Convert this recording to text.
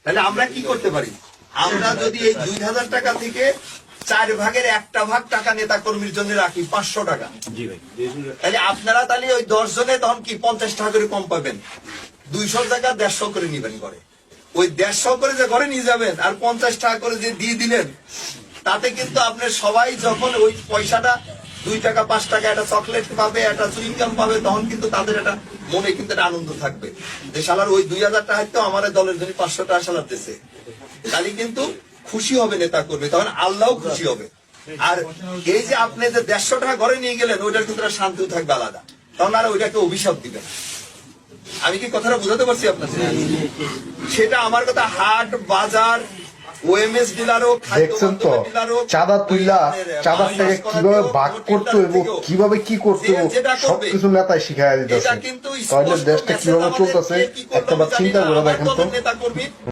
তাহলে আমরা কি করতে পারি? আমরা যদি এই 2000 টাকা থেকে 4 ভাগের 1টা ভাগ টাকা নেতা কর্মীর জন্য রাখি 500 টাকা, তাহলে আপনারা তাহলে ওই 10 জনে তখন কি 50 টাকা করে কম পাবেন। 200 টাকা 150 করে নিবেন ঘরে। ওই 150 করে যে ঘরে নিয়ে যাবেন আর 50 টাকা করে যে দিয়ে দিলেন, তাতে কিন্তু আপনার সবাই যখন ওই পয়সাটা 2 টাকা 5 টাকা একটা চকলেট পাবে, একটা চুইংগাম পাবে, তখন কিন্তু তাদের একটা মনে কিন্তু একটা আনন্দ থাকবে যে শালার ওই 2000 টাকা তো আমার দলের জন্য 500 টাকা শালার দিছে। তাহলে কিন্তু খুশি হবে নেতা করবে, তখন আল্লাহও খুশি হবে। আর এই যে আপনি যে 150 টাকা ঘরে নিয়ে গেলেন, ওইটার কিন্তু শান্তিও থাকবে আলাদা, তখন আর ওইটাকে অভিশাপ দিবেন। আমি কি কথাটা বুঝাতে পারছি আপনাদের? সেটা আমার কথা, হাট বাজার ওএমএস ডিলারও দেখছেন তো চাঁদা তুইলা চাঁদার থেকে কিভাবে ভাগ করতো এবং কিভাবে কি করতো সবকিছু নেতায় শিখাই দিতেছে। তাহলে দেশটা কিভাবে চলতেছে একটা চিন্তা করে দেখেন তো।